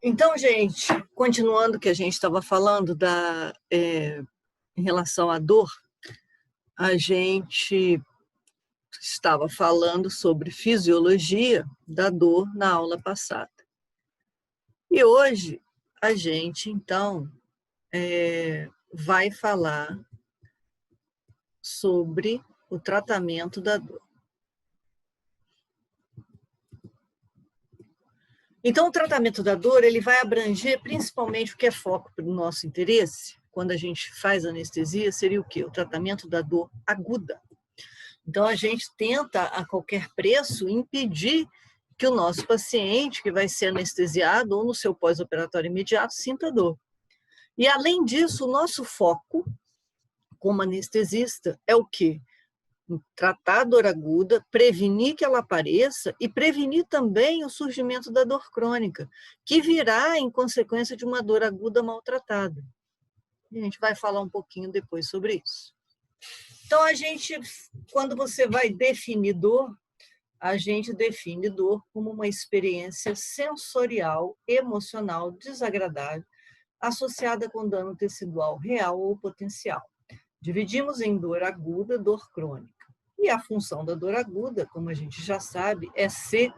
Então, gente, continuando o que a gente estava falando em relação à dor, a gente estava falando sobre fisiologia da dor na aula passada. E hoje a gente, então, vai falar sobre o tratamento da dor. Então, o tratamento da dor ele vai abranger principalmente o que é foco para o nosso interesse, quando a gente faz anestesia, seria o quê? O tratamento da dor aguda. Então, a gente tenta, a qualquer preço, impedir que o nosso paciente, que vai ser anestesiado ou no seu pós-operatório imediato, sinta dor. E, além disso, o nosso foco, como anestesista, é o quê? Tratar a dor aguda, prevenir que ela apareça e prevenir também o surgimento da dor crônica, que virá em consequência de uma dor aguda maltratada. A gente vai falar um pouquinho depois sobre isso. Então, quando você vai definir dor, a gente define dor como uma experiência sensorial, emocional, desagradável, associada com dano tecidual real ou potencial. Dividimos em dor aguda, dor crônica. E a função da dor aguda, como a gente já sabe, é ser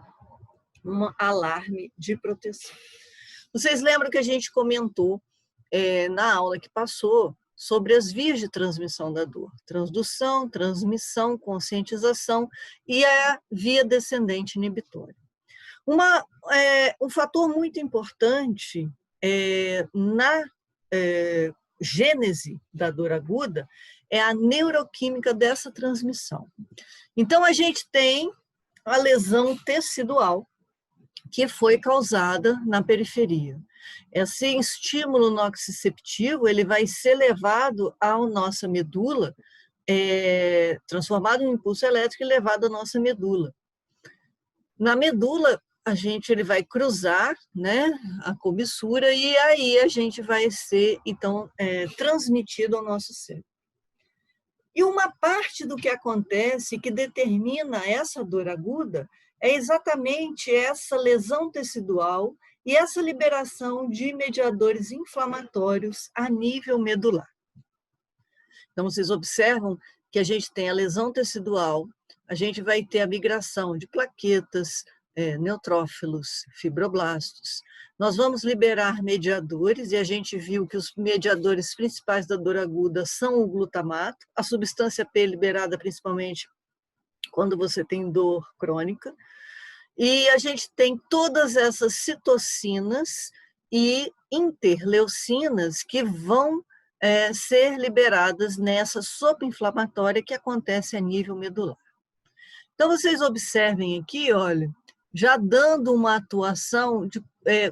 um alarme de proteção. Vocês lembram que a gente comentou na aula que passou sobre as vias de transmissão da dor: transdução, transmissão, conscientização e a via descendente inibitória. Um fator muito importante na gênese da dor aguda é a neuroquímica dessa transmissão. Então, a gente tem a lesão tecidual que foi causada na periferia. Esse estímulo nociceptivo ele vai ser levado à nossa medula, transformado em impulso elétrico e levado à nossa medula. Na medula, ele vai cruzar, né, a comissura e aí a gente vai ser, então, transmitido ao nosso cérebro. E uma parte do que acontece que determina essa dor aguda é exatamente essa lesão tecidual e essa liberação de mediadores inflamatórios a nível medular. Então, vocês observam que a gente tem a lesão tecidual, a gente vai ter a migração de plaquetas, neutrófilos, fibroblastos. Nós vamos liberar mediadores, e a gente viu que os mediadores principais da dor aguda são o glutamato, a substância P liberada principalmente quando você tem dor crônica, e a gente tem todas essas citocinas e interleucinas que vão ser liberadas nessa sopa inflamatória que acontece a nível medular. Então, vocês observem aqui, olha, já dando uma atuação de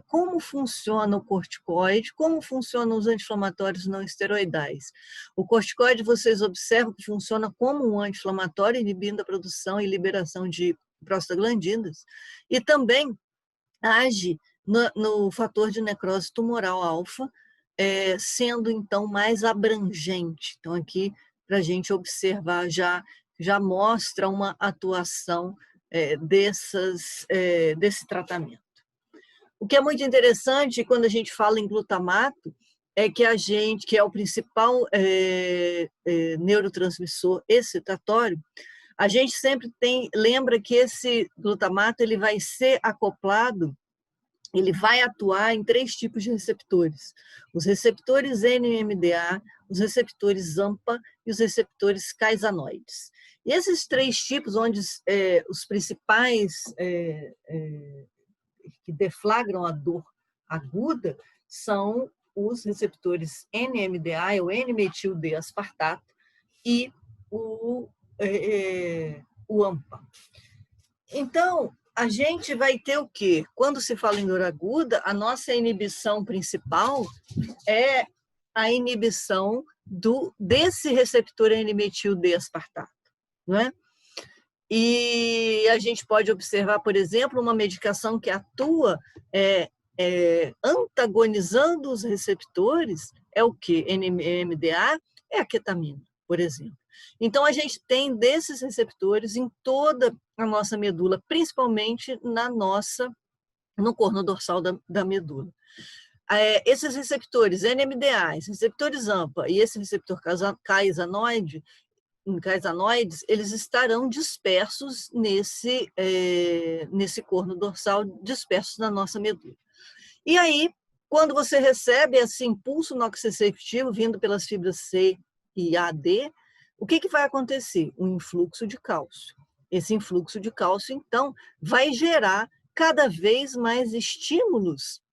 como funciona o corticoide, como funcionam os anti-inflamatórios não esteroidais. O corticoide, vocês observam que funciona como um anti-inflamatório, inibindo a produção e liberação de prostaglandinas, e também age no fator de necrose tumoral alfa, sendo, então, mais abrangente. Então, aqui, para a gente observar, já mostra uma atuação desse tratamento. O que é muito interessante quando a gente fala em glutamato é que é o principal neurotransmissor excitatório, a gente sempre lembra que esse glutamato ele vai ser acoplado, ele vai atuar em 3 tipos de receptores: os receptores NMDA, os receptores AMPA e os receptores caisanoides. E esses 3 tipos, onde os principais que deflagram a dor aguda são os receptores NMDA, o N-metil-D-aspartato, e o AMPA. Então, a gente vai ter o quê? Quando se fala em dor aguda, a nossa inibição principal é a inibição desse receptor N-metil-D-aspartato, não é? E a gente pode observar, por exemplo, uma medicação que atua antagonizando os receptores, é o quê? NMDA, é a ketamina, por exemplo. Então, a gente tem desses receptores em toda a nossa medula, principalmente na nossa no corno dorsal da medula. Esses receptores NMDA, esses receptores AMPA e esse receptor casanoides, eles estarão dispersos nesse corno dorsal, dispersos na nossa medula. E aí, quando você recebe esse impulso noxoceptivo vindo pelas fibras C e AD, o que vai acontecer? Um influxo de cálcio. Esse influxo de cálcio, então, vai gerar cada vez mais estímulos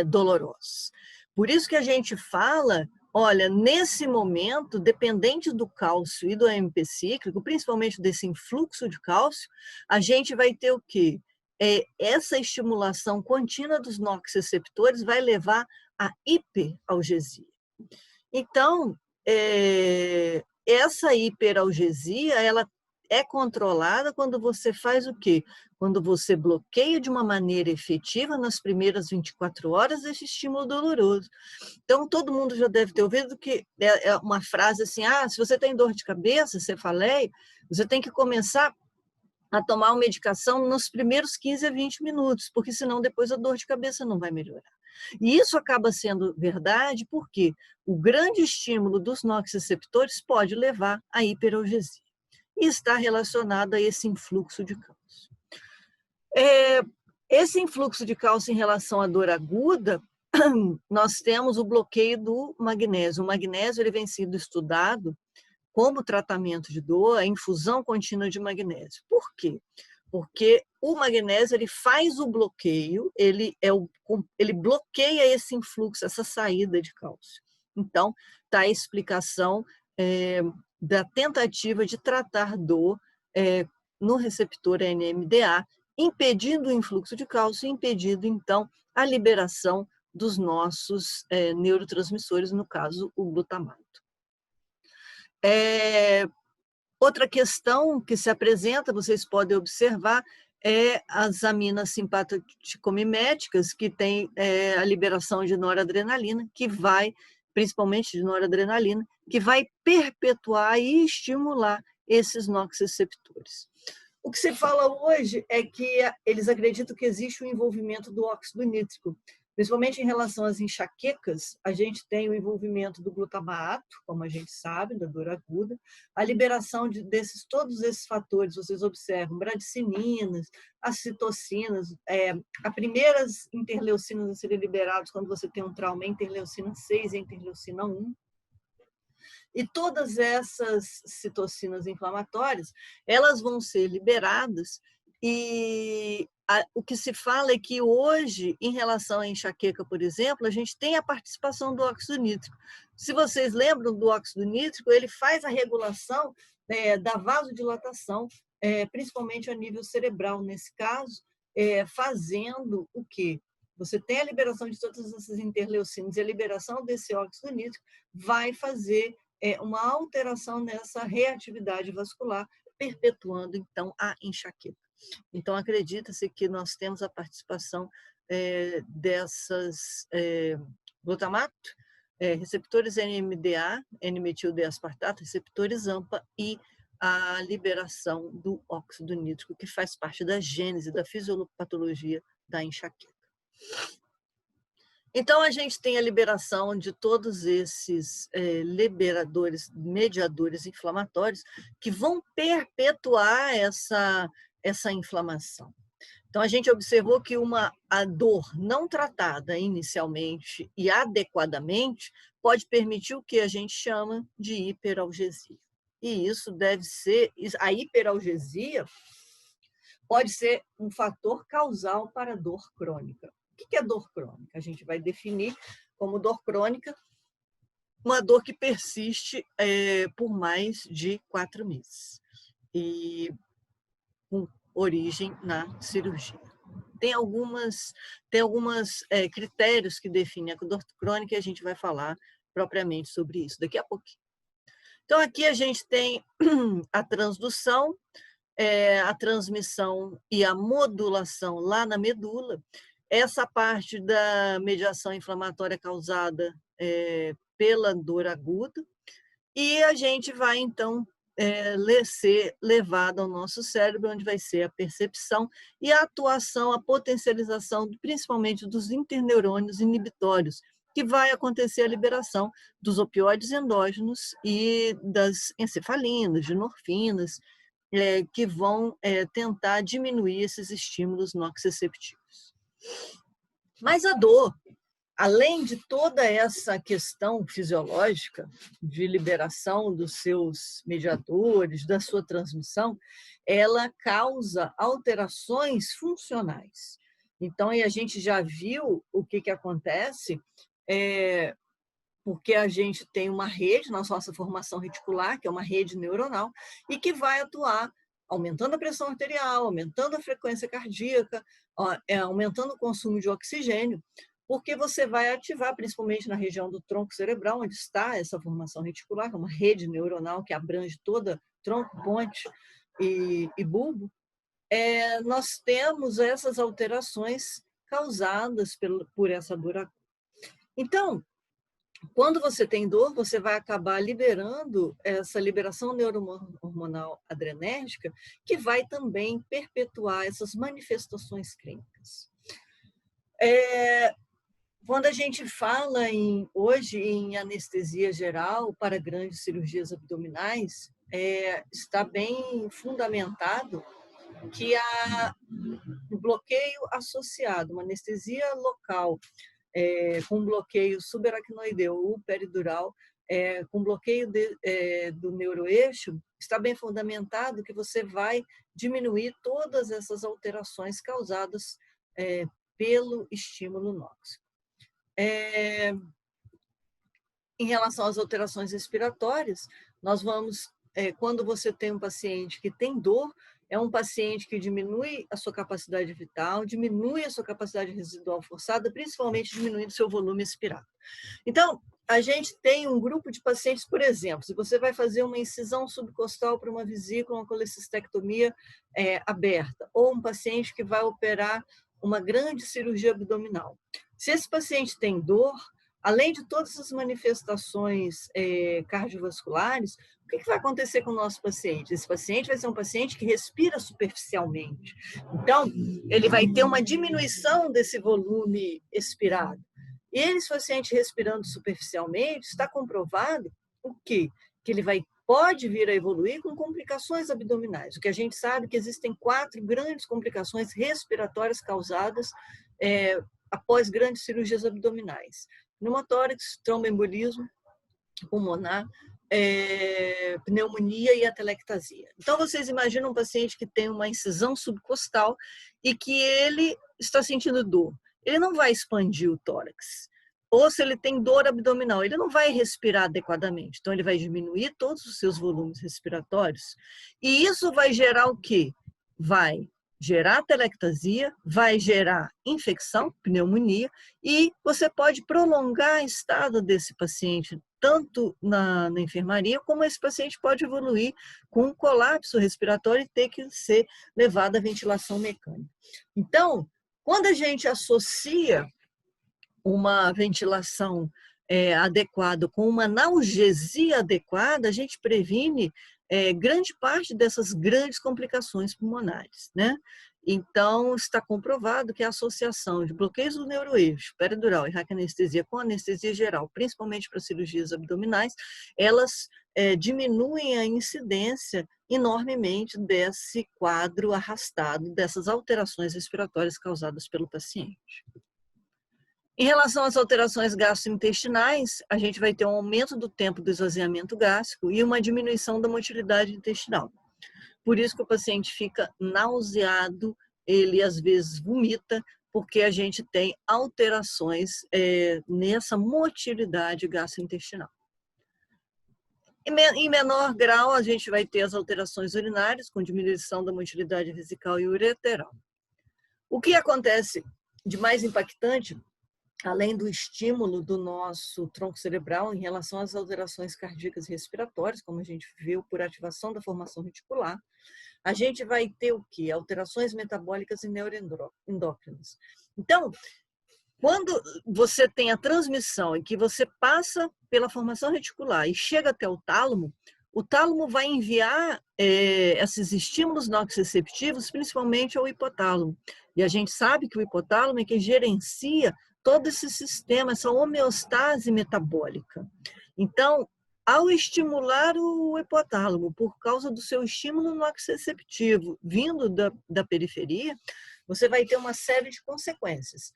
dolorosos. Por isso que a gente fala, olha, nesse momento, dependente do cálcio e do AMP cíclico, principalmente desse influxo de cálcio, a gente vai ter o quê? Essa estimulação contínua dos noxoreceptores vai levar à hiperalgesia. Então, essa hiperalgesia, ela é controlada quando você faz o quê? Quando você bloqueia de uma maneira efetiva nas primeiras 24 horas esse estímulo doloroso. Então, todo mundo já deve ter ouvido que é uma frase assim, se você tem dor de cabeça, cefaleia, você tem que começar a tomar uma medicação nos primeiros 15 a 20 minutos, porque senão depois a dor de cabeça não vai melhorar. E isso acaba sendo verdade porque o grande estímulo dos noxoreceptores pode levar à hiperalgesia e está relacionado a esse influxo de cálcio. Esse influxo de cálcio em relação à dor aguda, nós temos o bloqueio do magnésio. O magnésio ele vem sendo estudado como tratamento de dor, a infusão contínua de magnésio. Por quê? Porque o magnésio ele faz o bloqueio, ele bloqueia esse influxo, essa saída de cálcio. Então, está a explicação da tentativa de tratar dor no receptor NMDA, impedindo o influxo de cálcio, impedindo, então, a liberação dos nossos neurotransmissores, no caso, o glutamato. Outra questão que se apresenta, vocês podem observar, é as aminas simpaticomiméticas, que tem a liberação de noradrenalina, que vai, principalmente de noradrenalina, que vai perpetuar e estimular esses noxoreceptores. O que se fala hoje é que eles acreditam que existe o envolvimento do óxido nítrico. Principalmente em relação às enxaquecas, a gente tem o envolvimento do glutamato, como a gente sabe, da dor aguda, a liberação todos esses fatores, vocês observam, bradicininas, as citocinas, as primeiras interleucinas a serem liberadas quando você tem um trauma é a interleucina 6 e a interleucina 1. E todas essas citocinas inflamatórias, elas vão ser liberadas e o que se fala é que hoje, em relação à enxaqueca, por exemplo, a gente tem a participação do óxido nítrico. Se vocês lembram do óxido nítrico, ele faz a regulação da vasodilatação, principalmente a nível cerebral, nesse caso, fazendo o quê? Você tem a liberação de todas essas interleucinas e a liberação desse óxido nítrico vai fazer uma alteração nessa reatividade vascular, perpetuando, então, a enxaqueca. Então, acredita-se que nós temos a participação dessas glutamato, receptores NMDA, N-metil-D-aspartato, receptores AMPA e a liberação do óxido nítrico, que faz parte da gênese, da fisiopatologia da enxaqueca. Então, a gente tem a liberação de todos esses liberadores, mediadores inflamatórios, que vão perpetuar essa inflamação. Então, a gente observou que a dor não tratada inicialmente e adequadamente pode permitir o que a gente chama de hiperalgesia. E isso deve ser, a hiperalgesia pode ser um fator causal para a dor crônica. O que é dor crônica? A gente vai definir como dor crônica uma dor que persiste por mais de 4 meses e com origem na cirurgia. Tem alguns critérios que definem a dor crônica e a gente vai falar propriamente sobre isso daqui a pouquinho. Então, aqui a gente tem a transdução, a transmissão e a modulação lá na medula. Essa parte da mediação inflamatória causada pela dor aguda. E a gente vai, então, ser levada ao nosso cérebro, onde vai ser a percepção e a atuação, a potencialização, principalmente dos interneurônios inibitórios, que vai acontecer a liberação dos opioides endógenos e das encefalinas, de endorfinas, que vão tentar diminuir esses estímulos nociceptivos. Mas a dor, além de toda essa questão fisiológica de liberação dos seus mediadores, da sua transmissão, ela causa alterações funcionais. Então, a gente já viu o que acontece, porque a gente tem uma rede na nossa formação reticular, que é uma rede neuronal, e que vai atuar aumentando a pressão arterial, aumentando a frequência cardíaca, aumentando o consumo de oxigênio, porque você vai ativar, principalmente na região do tronco cerebral, onde está essa formação reticular, que é uma rede neuronal que abrange toda tronco, ponte e bulbo, nós temos essas alterações causadas por essa dor aguda. Então, quando você tem dor, você vai acabar liberando essa liberação neurohormonal adrenérgica, que vai também perpetuar essas manifestações clínicas. Quando a gente fala hoje em anestesia geral para grandes cirurgias abdominais, está bem fundamentado que há um bloqueio associado, uma anestesia local, com bloqueio subaracnoideu ou peridural, com bloqueio do neuroeixo, está bem fundamentado que você vai diminuir todas essas alterações causadas pelo estímulo nóxico. Em relação às alterações respiratórias, nós vamos, quando você tem um paciente que tem dor, é um paciente que diminui a sua capacidade vital, diminui a sua capacidade residual forçada, principalmente diminuindo o seu volume expirado. Então, a gente tem um grupo de pacientes, por exemplo, se você vai fazer uma incisão subcostal para uma vesícula, uma colecistectomia aberta, ou um paciente que vai operar uma grande cirurgia abdominal. Se esse paciente tem dor, além de todas as manifestações cardiovasculares, o que vai acontecer com o nosso paciente? Esse paciente vai ser um paciente que respira superficialmente. Então, ele vai ter uma diminuição desse volume expirado. E esse paciente respirando superficialmente, está comprovado o quê? Que ele pode vir a evoluir com complicações abdominais. O que a gente sabe é que existem 4 grandes complicações respiratórias causadas após grandes cirurgias abdominais: pneumotórax, tromboembolismo pulmonar, pneumonia e atelectasia. Então, vocês imaginam um paciente que tem uma incisão subcostal e que ele está sentindo dor. Ele não vai expandir o tórax. Ou se ele tem dor abdominal, ele não vai respirar adequadamente. Então, ele vai diminuir todos os seus volumes respiratórios. E isso vai gerar o quê? Vai gerar atelectasia, vai gerar infecção, pneumonia, e você pode prolongar o estado desse paciente, tanto na enfermaria, como esse paciente pode evoluir com um colapso respiratório e ter que ser levado à ventilação mecânica. Então, quando a gente associa uma ventilação adequada com uma analgesia adequada, a gente previne grande parte dessas grandes complicações pulmonares, né? Então, está comprovado que a associação de bloqueios do neuroeixo, peridural e raquianestesia com anestesia geral, principalmente para cirurgias abdominais, elas diminuem a incidência enormemente desse quadro arrastado, dessas alterações respiratórias causadas pelo paciente. Em relação às alterações gastrointestinais, a gente vai ter um aumento do tempo do esvaziamento gástrico e uma diminuição da motilidade intestinal. Por isso que o paciente fica nauseado, ele às vezes vomita, porque a gente tem alterações nessa motilidade gastrointestinal. Em menor grau, a gente vai ter as alterações urinárias, com diminuição da motilidade vesical e ureteral. O que acontece de mais impactante, além do estímulo do nosso tronco cerebral em relação às alterações cardíacas e respiratórias, como a gente viu por ativação da formação reticular, a gente vai ter o quê? Alterações metabólicas e neuroendócrinas. Então, quando você tem a transmissão em que você passa pela formação reticular e chega até o tálamo, o tálamo vai enviar esses estímulos nociceptivos principalmente ao hipotálamo. E a gente sabe que o hipotálamo é que gerencia todo esse sistema, essa homeostase metabólica. Então, ao estimular o hipotálamo por causa do seu estímulo nociceptivo vindo da periferia, você vai ter uma série de consequências,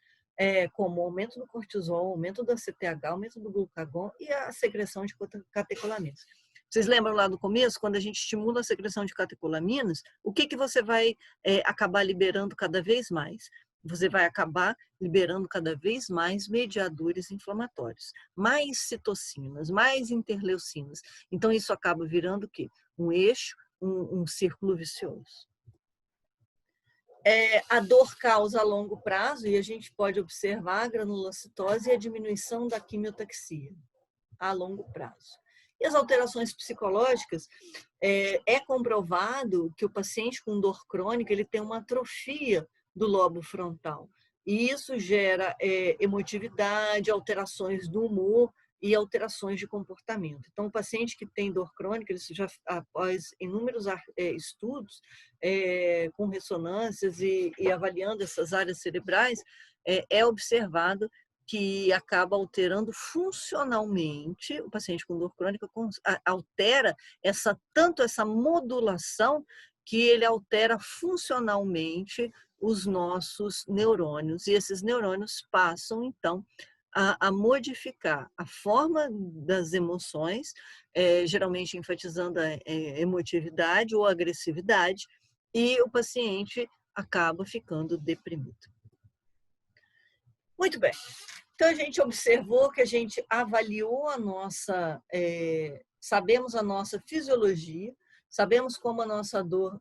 como aumento do cortisol, aumento da CTH, aumento do glucagon e a secreção de catecolaminas. Vocês lembram lá do começo, quando a gente estimula a secreção de catecolaminas, o que você vai acabar liberando cada vez mais? Você vai acabar liberando cada vez mais mediadores inflamatórios, mais citocinas, mais interleucinas. Então, isso acaba virando o quê? Um eixo, um círculo vicioso. A dor causa a longo prazo, e a gente pode observar a granulocitose e a diminuição da quimiotaxia a longo prazo. E as alterações psicológicas, é comprovado que o paciente com dor crônica ele tem uma atrofia do lobo frontal. E isso gera emotividade, alterações do humor e alterações de comportamento. Então, o paciente que tem dor crônica, ele já, após inúmeros estudos com ressonâncias e avaliando essas áreas cerebrais, é observado que acaba alterando funcionalmente, o paciente com dor crônica altera tanto essa modulação que ele altera funcionalmente os nossos neurônios, e esses neurônios passam, então, a modificar a forma das emoções, geralmente enfatizando a emotividade ou agressividade, e o paciente acaba ficando deprimido. Muito bem. Então, a gente observou que a gente avaliou a nossa, sabemos a nossa fisiologia, sabemos como a nossa dor,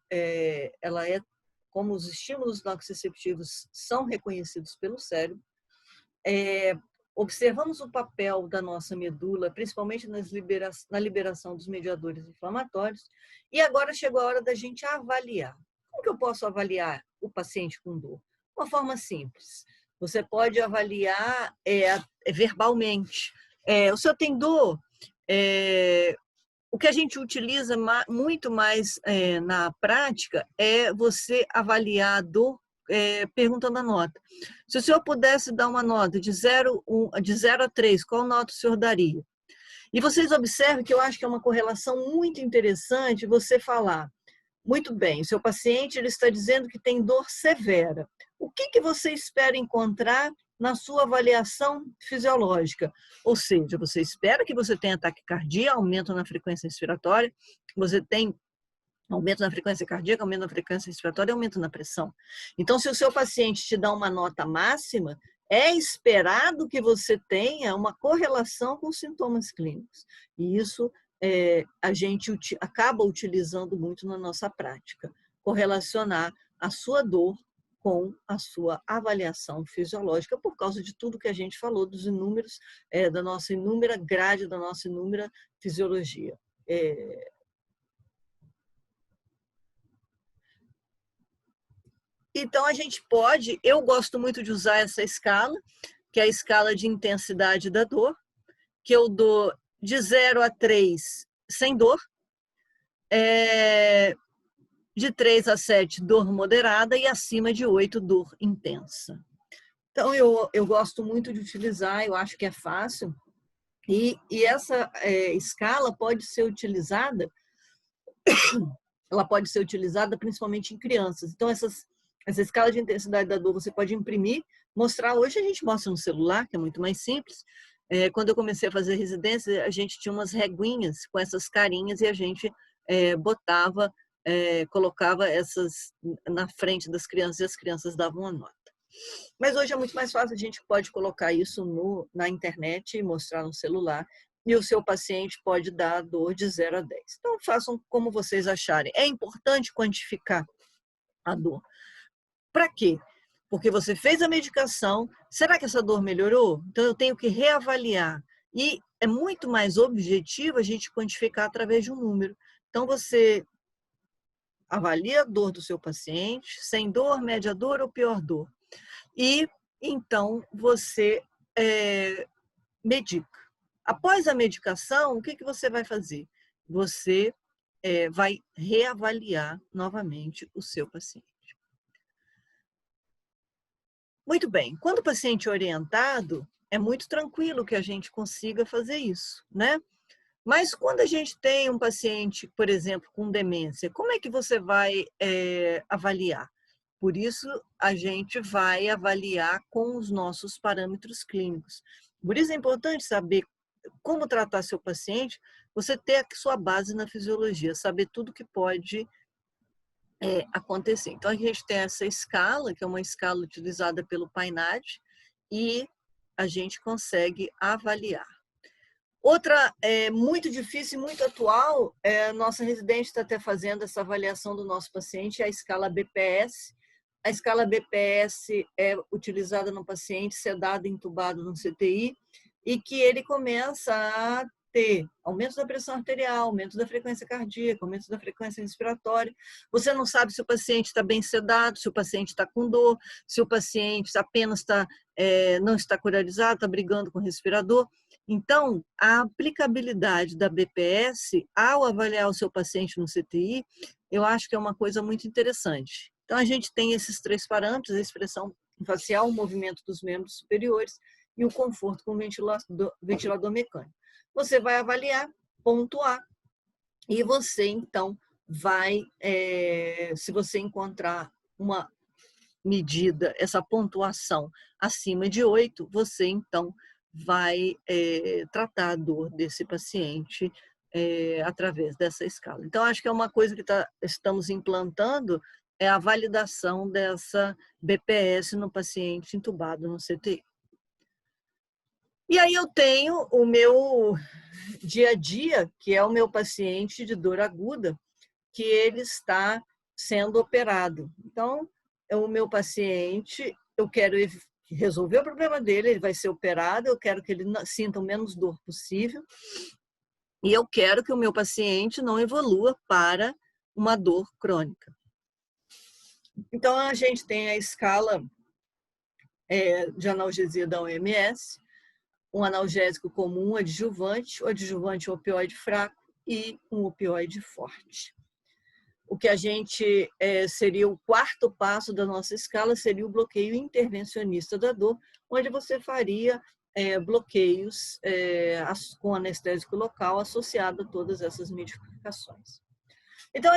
como os estímulos nociceptivos são reconhecidos pelo cérebro, observamos o papel da nossa medula, principalmente na liberação dos mediadores inflamatórios, e agora chegou a hora da gente avaliar. Como que eu posso avaliar o paciente com dor? Uma forma simples. Você pode avaliar verbalmente. O senhor tem dor? O que a gente utiliza muito mais na prática é você avaliar a dor perguntando a nota. Se o senhor pudesse dar uma nota de 0 a 3, qual nota o senhor daria? E vocês observem que eu acho que é uma correlação muito interessante você falar, muito bem, o seu paciente ele está dizendo que tem dor severa. O que você espera encontrar na sua avaliação fisiológica? Ou seja, você espera que você tenha taquicardia, aumento na frequência respiratória, você tem aumento na frequência cardíaca, aumento na frequência respiratória e aumento na pressão. Então, se o seu paciente te dá uma nota máxima, é esperado que você tenha uma correlação com os sintomas clínicos. E isso a gente acaba utilizando muito na nossa prática. Correlacionar a sua dor com a sua avaliação fisiológica, por causa de tudo que a gente falou, dos inúmeros, da nossa inúmera grade, da nossa inúmera fisiologia. Então, a gente pode, eu gosto muito de usar essa escala, que é a escala de intensidade da dor, que eu dou de 0 a 3 sem dor, de 3 a 7 dor moderada e acima de 8 dor intensa. Então, eu gosto muito de utilizar, eu acho que é fácil, e essa escala pode ser utilizada, ela pode ser utilizada principalmente em crianças. Então, essa escala de intensidade da dor você pode imprimir, mostrar. Hoje a gente mostra no celular, que é muito mais simples. Quando eu comecei a fazer residência, a gente tinha umas reguinhas com essas carinhas e a gente botava, colocava essas na frente das crianças e as crianças davam a nota. Mas hoje é muito mais fácil, a gente pode colocar isso na internet e mostrar no celular, e o seu paciente pode dar a dor de 0 a 10. Então, façam como vocês acharem. É importante quantificar a dor. Para quê? Porque você fez a medicação, será que essa dor melhorou? Então, eu tenho que reavaliar. E é muito mais objetivo a gente quantificar através de um número. Então, você avalia a dor do seu paciente, sem dor, média dor ou pior dor. E, então, você medica. Após a medicação, o que você vai fazer? você vai reavaliar novamente o seu paciente. Muito bem, quando o paciente é orientado, é muito tranquilo que a gente consiga fazer isso, né? Mas quando a gente tem um paciente, por exemplo, com demência, como é que você vai avaliar? Por isso, a gente vai avaliar com os nossos parâmetros clínicos. Por isso é importante saber como tratar seu paciente, você ter a sua base na fisiologia, saber tudo que pode acontecer. Então, a gente tem essa escala, que é uma escala utilizada pelo PAINAD, e a gente consegue avaliar. Outra muito difícil e muito atual, nossa residente está até fazendo essa avaliação do nosso paciente, é a escala BPS. A escala BPS é utilizada no paciente sedado, entubado no CTI, e que ele começa a ter aumento da pressão arterial, aumento da frequência cardíaca, aumento da frequência respiratória. Você não sabe se o paciente está bem sedado, se o paciente está com dor, se o paciente apenas não está curarizado, está brigando com o respirador. Então, a aplicabilidade da BPS ao avaliar o seu paciente no CTI, eu acho que é uma coisa muito interessante. Então, a gente tem esses 3 parâmetros, a expressão facial, o movimento dos membros superiores e o conforto com o ventilador mecânico. Você vai avaliar, pontuar, e você, então, vai, se você encontrar uma medida, essa pontuação acima de 8, você, então, vai tratar a dor desse paciente através dessa escala. Então, acho que é uma coisa que estamos implantando, é a validação dessa BPS no paciente entubado no CTI. E aí eu tenho o meu dia a dia, que é o meu paciente de dor aguda, que ele está sendo operado. Então, o meu paciente, eu quero resolver o problema dele, ele vai ser operado, eu quero que ele sinta o menos dor possível, e eu quero que o meu paciente não evolua para uma dor crônica. Então, a gente tem a escala de analgesia da OMS, um analgésico comum, adjuvante, o adjuvante opioide fraco e um opioide forte. O que a gente seria o 4º passo da nossa escala, seria o bloqueio intervencionista da dor, onde você faria bloqueios com anestésico local associado a todas essas medicações. Então,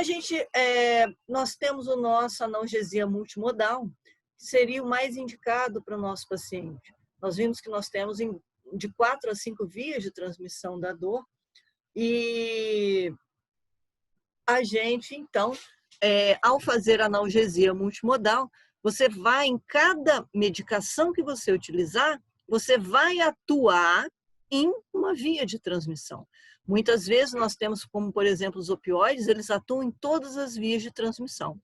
nós temos o nosso analgesia multimodal, que seria o mais indicado para o nosso paciente. Nós vimos que nós temos de 4 a 5 vias de transmissão da dor, e a gente, então, ao fazer analgesia multimodal, você vai, em cada medicação que você utilizar, você vai atuar em uma via de transmissão. Muitas vezes nós temos, como por exemplo, os opioides, eles atuam em todas as vias de transmissão.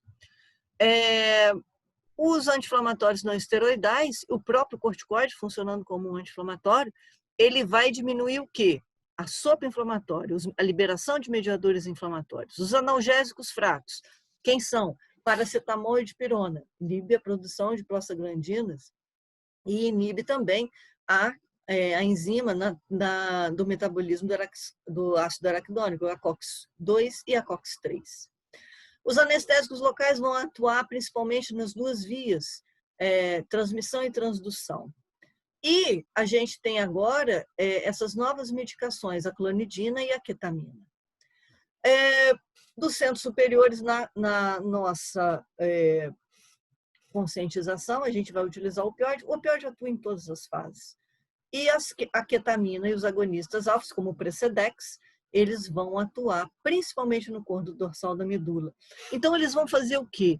Os anti-inflamatórios não esteroidais, o próprio corticoide funcionando como um anti-inflamatório, ele vai diminuir o quê? A sopa inflamatória, a liberação de mediadores inflamatórios. Os analgésicos fracos, quem são? Paracetamol e dipirona, inibe a produção de prostaglandinas e inibe também a enzima do metabolismo do ácido araquidônico, a COX-2 e a COX-3. Os anestésicos locais vão atuar principalmente nas 2 vias, transmissão e transdução. E a gente tem agora essas novas medicações, a clonidina e a ketamina. Dos centros superiores, na nossa conscientização, a gente vai utilizar o opioide. O opioide atua em todas as fases. E a ketamina e os agonistas alfa, como o Precedex, eles vão atuar principalmente no corpo dorsal da medula. Então, eles vão fazer o quê?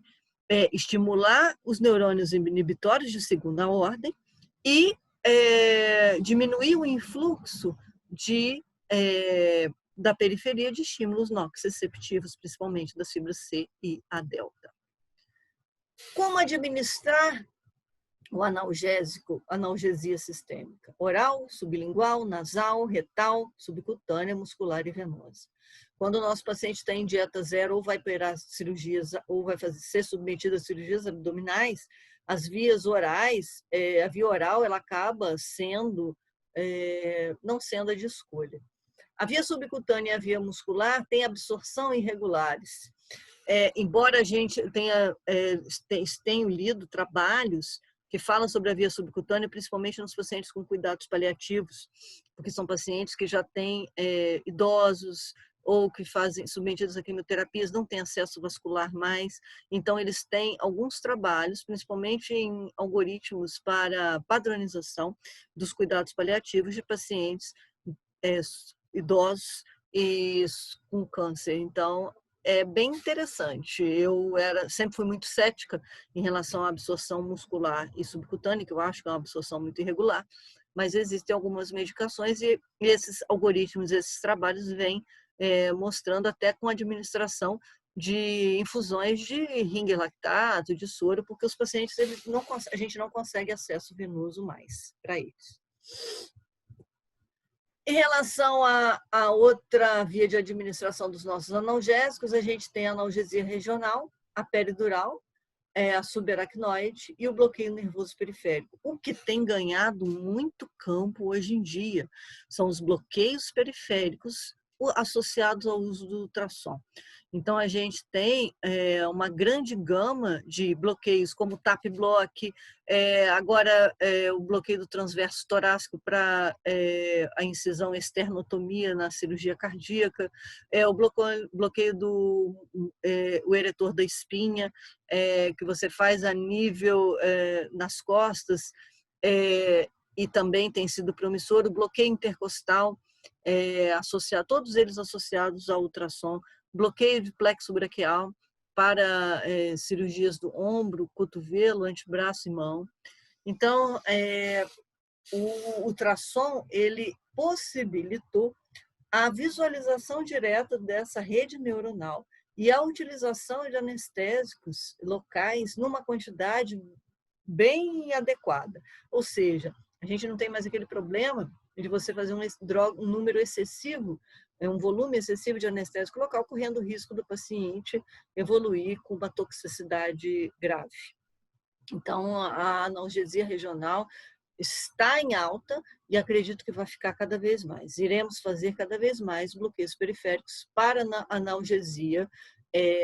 Estimular os neurônios inibitórios de segunda ordem e diminuir o influxo da periferia de estímulos nociceptivos, principalmente das fibras C e A delta. Como administrar o analgésico, analgesia sistêmica? Oral, sublingual, nasal, retal, subcutânea, muscular e venosa. Quando o nosso paciente está em dieta zero, ou vai operar cirurgias, ou vai ser submetido a cirurgias abdominais, as vias orais, a via oral, ela acaba sendo, não sendo a de escolha. A via subcutânea e a via muscular têm absorção irregulares. Embora a gente tenha lido trabalhos que falam sobre a via subcutânea, principalmente nos pacientes com cuidados paliativos, porque são pacientes que já têm idosos ou que fazem submetidos a quimioterapias, não têm acesso vascular mais. Então, eles têm alguns trabalhos, principalmente em algoritmos para padronização dos cuidados paliativos de pacientes idosos e com câncer. Então, é bem interessante. Eu sempre fui muito cética em relação à absorção muscular e subcutânea, que eu acho que é uma absorção muito irregular, mas existem algumas medicações e esses algoritmos, esses trabalhos vêm mostrando até com administração de infusões de ringue lactato, de soro, porque os pacientes a gente não consegue acesso venoso mais para eles. Em relação à outra via de administração dos nossos analgésicos, a gente tem a analgesia regional, a peridural, a subaracnoide e o bloqueio nervoso periférico. O que tem ganhado muito campo hoje em dia são os bloqueios periféricos associados ao uso do ultrassom. Então, a gente tem uma grande gama de bloqueios, como o TAP-block, agora o bloqueio do transverso torácico para a incisão esternotomia na cirurgia cardíaca, o bloqueio do o eretor da espinha, que você faz a nível nas costas, e também tem sido promissor, o bloqueio intercostal, todos eles associados ao ultrassom, bloqueio de plexo braquial para cirurgias do ombro, cotovelo, antebraço e mão. Então, o ultrassom, ele possibilitou a visualização direta dessa rede neuronal e a utilização de anestésicos locais numa quantidade bem adequada. Ou seja, a gente não tem mais aquele problema de você fazer um número excessivo, um volume excessivo de anestésico local, correndo o risco do paciente evoluir com uma toxicidade grave. Então, a analgesia regional está em alta e acredito que vai ficar cada vez mais. Iremos fazer cada vez mais bloqueios periféricos para analgesia,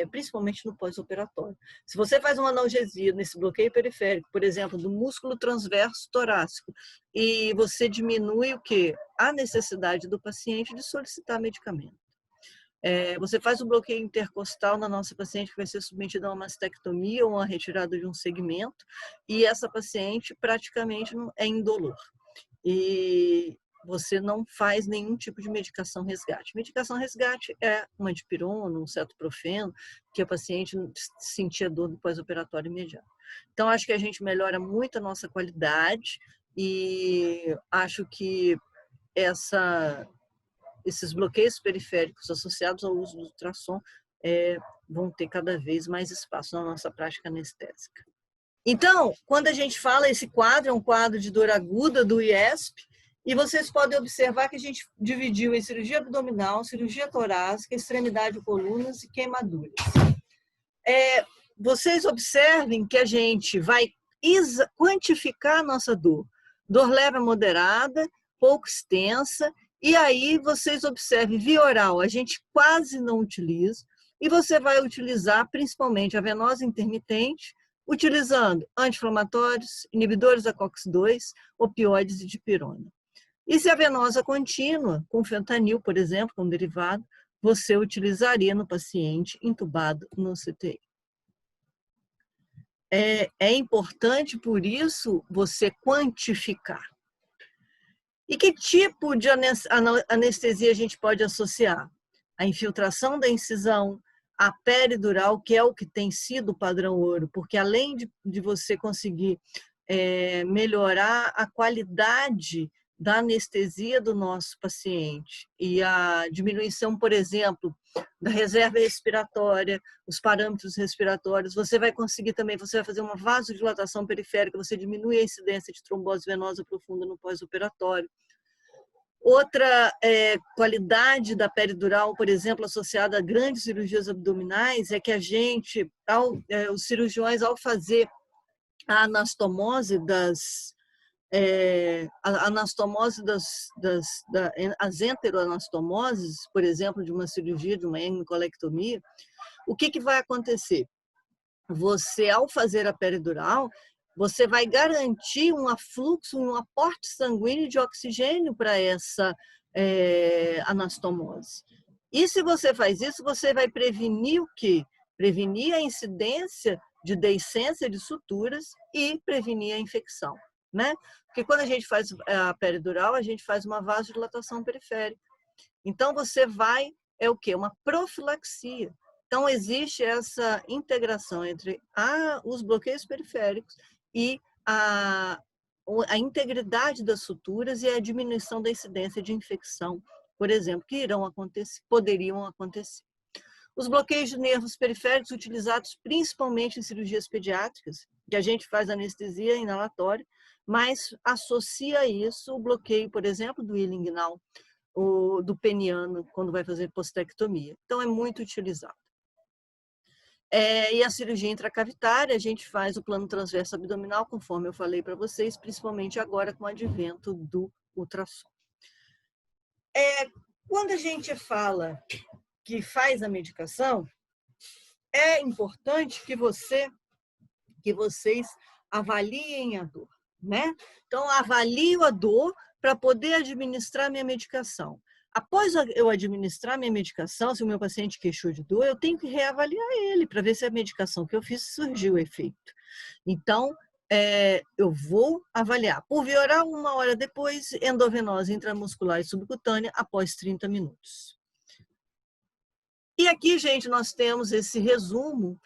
principalmente no pós-operatório. Se você faz uma analgesia nesse bloqueio periférico, por exemplo, do músculo transverso torácico, e você diminui o quê? A necessidade do paciente de solicitar medicamento. Você faz o bloqueio intercostal na nossa paciente que vai ser submetida a uma mastectomia ou uma retirada de um segmento, e essa paciente praticamente é indolor. E você não faz nenhum tipo de medicação resgate. Medicação resgate é uma dipirona, um cetoprofeno, que a paciente sentia dor do pós-operatório imediato. Então, acho que a gente melhora muito a nossa qualidade e acho que esses bloqueios periféricos associados ao uso do ultrassom vão ter cada vez mais espaço na nossa prática anestésica. Então, quando a gente fala, esse quadro é um quadro de dor aguda do IESP, e vocês podem observar que a gente dividiu em cirurgia abdominal, cirurgia torácica, extremidade de colunas e queimaduras. Vocês observem que a gente vai quantificar a nossa dor. Dor leve a moderada, pouco extensa, e aí vocês observem, via oral, a gente quase não utiliza, e você vai utilizar principalmente a venosa intermitente, utilizando anti-inflamatórios, inibidores da COX-2, opioides e dipirona. E se a venosa contínua, com fentanil, por exemplo, como derivado, você utilizaria no paciente intubado no CTI. É importante, por isso, você quantificar. E que tipo de anestesia a gente pode associar? A infiltração da incisão, a peridural, que é o que tem sido o padrão ouro, porque além de você conseguir melhorar a qualidade da anestesia do nosso paciente e a diminuição, por exemplo, da reserva respiratória, os parâmetros respiratórios, você vai conseguir também, você vai fazer uma vasodilatação periférica, você diminui a incidência de trombose venosa profunda no pós-operatório. Outra qualidade da peridural, por exemplo, associada a grandes cirurgias abdominais, é que a gente, os cirurgiões, ao fazer a anastomose a anastomose as enteroanastomoses, por exemplo, de uma cirurgia, de uma hemicolectomia, o que vai acontecer? Você, ao fazer a peridural, você vai garantir um afluxo, um aporte sanguíneo de oxigênio para essa anastomose. E se você faz isso, você vai prevenir o quê? Prevenir a incidência de deiscência de suturas e prevenir a infecção, né? Porque quando a gente faz a peridural, a gente faz uma vasodilatação periférica. Então, você vai, o quê? Uma profilaxia. Então, existe essa integração entre os bloqueios periféricos e a integridade das suturas e a diminuição da incidência de infecção, por exemplo, que poderiam acontecer. Os bloqueios de nervos periféricos utilizados principalmente em cirurgias pediátricas, que a gente faz anestesia inalatória, mas associa isso o bloqueio, por exemplo, do ilinguinal, do peniano, quando vai fazer postectomia. Então, é muito utilizado. E a cirurgia intracavitária, a gente faz o plano transverso abdominal, conforme eu falei para vocês, principalmente agora com o advento do ultrassom. Quando a gente fala que faz a medicação, é importante que vocês avaliem a dor, né? Então, avalio a dor para poder administrar minha medicação. Após eu administrar minha medicação, se o meu paciente queixou de dor, eu tenho que reavaliar ele para ver se a medicação que eu fiz surgiu o efeito. Então, eu vou avaliar. Por via oral, 1 hora depois, endovenose intramuscular e subcutânea após 30 minutos. E aqui, gente, nós temos esse resumo.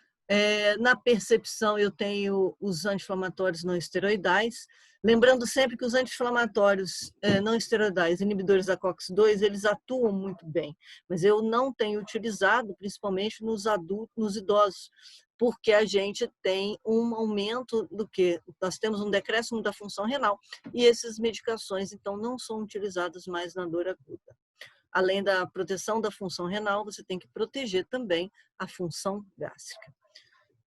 Na percepção, eu tenho os anti-inflamatórios não esteroidais. Lembrando sempre que os anti-inflamatórios não esteroidais, inibidores da COX-2, eles atuam muito bem, mas eu não tenho utilizado, principalmente nos adultos, nos idosos, porque a gente tem um aumento do que? Nós temos um decréscimo da função renal e essas medicações, então, não são utilizadas mais na dor aguda. Além da proteção da função renal, você tem que proteger também a função gástrica.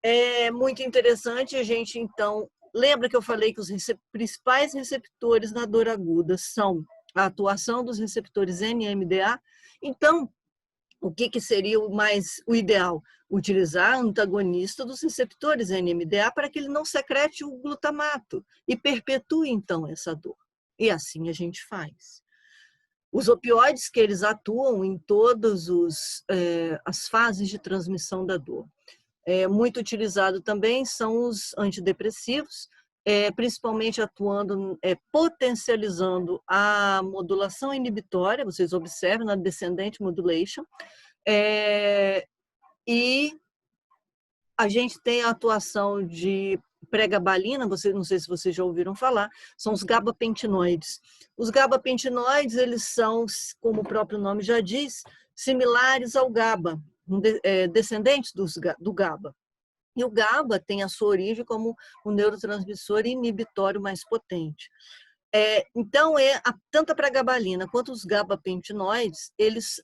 É muito interessante a gente, então, lembra que eu falei que os principais receptores na dor aguda são a atuação dos receptores NMDA? Então, o que seria o ideal? Utilizar antagonista dos receptores NMDA para que ele não secrete o glutamato e perpetue, então, essa dor. E assim a gente faz. Os opioides, que eles atuam em todas as fases de transmissão da dor. Muito utilizado também são os antidepressivos, principalmente atuando, potencializando a modulação inibitória, vocês observam na descendente modulation, e a gente tem a atuação de pregabalina, não sei se vocês já ouviram falar, são os gabapentinoides. Os gabapentinoides, eles são, como o próprio nome já diz, similares ao GABA, descendentes do GABA. E o GABA tem a sua origem como um neurotransmissor inibitório mais potente. Então, tanto a pregabalina quanto os gabapentinoides, eles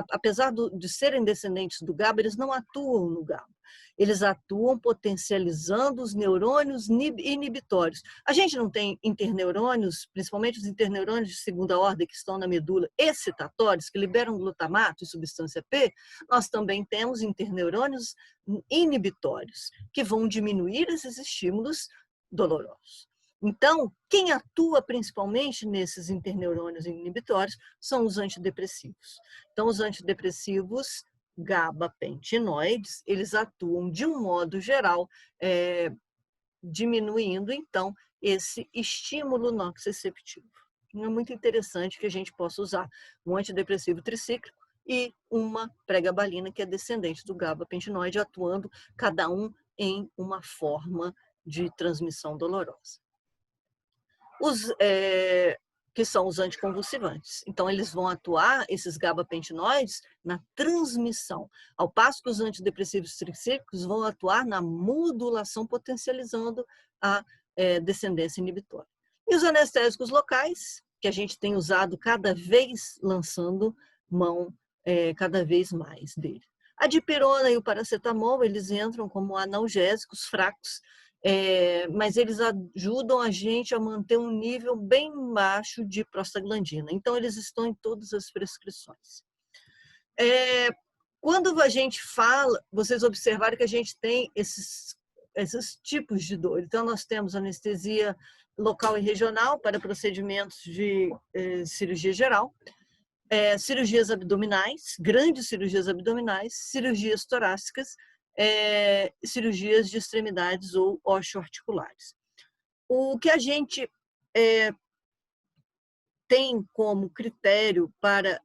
apesar de serem descendentes do GABA, eles não atuam no GABA. Eles atuam potencializando os neurônios inibitórios. A gente não tem interneurônios, principalmente os interneurônios de segunda ordem que estão na medula, excitatórios, que liberam glutamato e substância P. Nós também temos interneurônios inibitórios, que vão diminuir esses estímulos dolorosos. Então, quem atua principalmente nesses interneurônios inibitórios são os antidepressivos. Então, os antidepressivos gabapentinoides, eles atuam de um modo geral, diminuindo, então, esse estímulo nociceptivo. É muito interessante que a gente possa usar um antidepressivo tricíclico e uma pregabalina, que é descendente do gabapentinoide, atuando cada um em uma forma de transmissão dolorosa. Que são os anticonvulsivantes. Então, eles vão atuar, esses gabapentinoides, na transmissão, ao passo que os antidepressivos tricíclicos vão atuar na modulação, potencializando a descendência inibitória. E os anestésicos locais, que a gente tem usado cada vez, lançando mão cada vez mais dele. A dipirona e o paracetamol, eles entram como analgésicos fracos, mas eles ajudam a gente a manter um nível bem baixo de prostaglandina. Então, eles estão em todas as prescrições. Quando a gente fala, vocês observaram que a gente tem esses tipos de dor. Então, nós temos anestesia local e regional para procedimentos de cirurgia geral, cirurgias abdominais, grandes cirurgias abdominais, cirurgias torácicas, cirurgias de extremidades ou osteoarticulares. O que a gente tem como critério para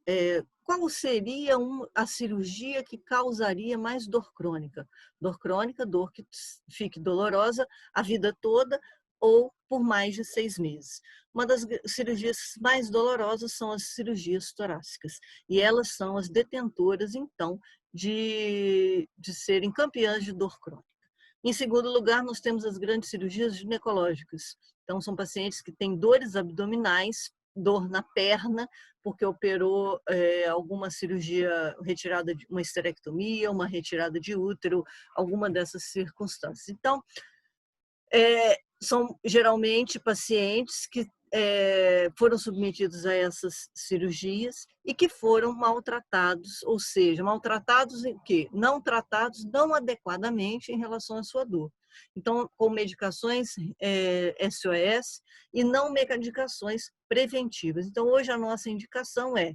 qual seria a cirurgia que causaria mais dor crônica? Dor crônica, dor que fique dolorosa a vida toda ou por mais de 6 meses. Uma das cirurgias mais dolorosas são as cirurgias torácicas, e elas são as detentoras, então, de serem campeãs de dor crônica. Em segundo lugar, nós temos as grandes cirurgias ginecológicas. Então, são pacientes que têm dores abdominais, dor na perna, porque operou alguma cirurgia, retirada de uma esterectomia, uma retirada de útero, alguma dessas circunstâncias. Então, são geralmente pacientes que foram submetidos a essas cirurgias e que foram maltratados, ou seja, maltratados em quê? Não tratados não adequadamente em relação à sua dor. Então, com medicações SOS e não medicações preventivas. Então, hoje a nossa indicação é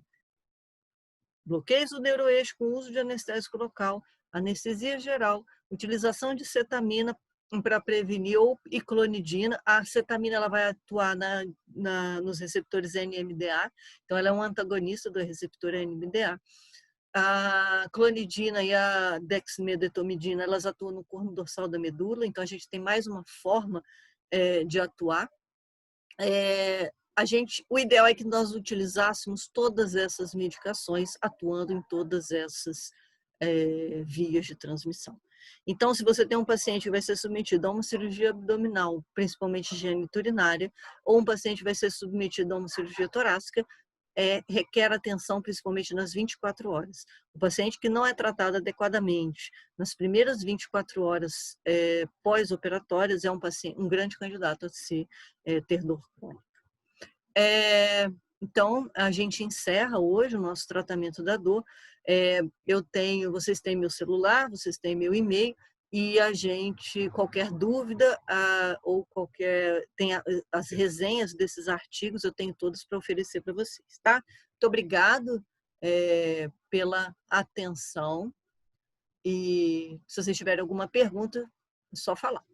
bloqueio do neuroeixo com uso de anestésico local, anestesia geral, utilização de cetamina para prevenir e clonidina. A cetamina ela vai atuar nos receptores NMDA, então ela é um antagonista do receptor NMDA. A clonidina e a dexmedetomidina, elas atuam no corno dorsal da medula, então a gente tem mais uma forma de atuar. O ideal é que nós utilizássemos todas essas medicações atuando em todas essas vias de transmissão. Então, se você tem um paciente que vai ser submetido a uma cirurgia abdominal, principalmente geniturinária, ou um paciente que vai ser submetido a uma cirurgia torácica, requer atenção principalmente nas 24 horas. O paciente que não é tratado adequadamente nas primeiras 24 horas pós-operatórias é um grande candidato a ter dor crônica. Então, a gente encerra hoje o nosso tratamento da dor. Vocês têm meu celular, vocês têm meu e-mail, e a gente, qualquer dúvida ou tem as resenhas desses artigos, eu tenho todos para oferecer para vocês, tá? Muito obrigado pela atenção, e se vocês tiverem alguma pergunta, é só falar.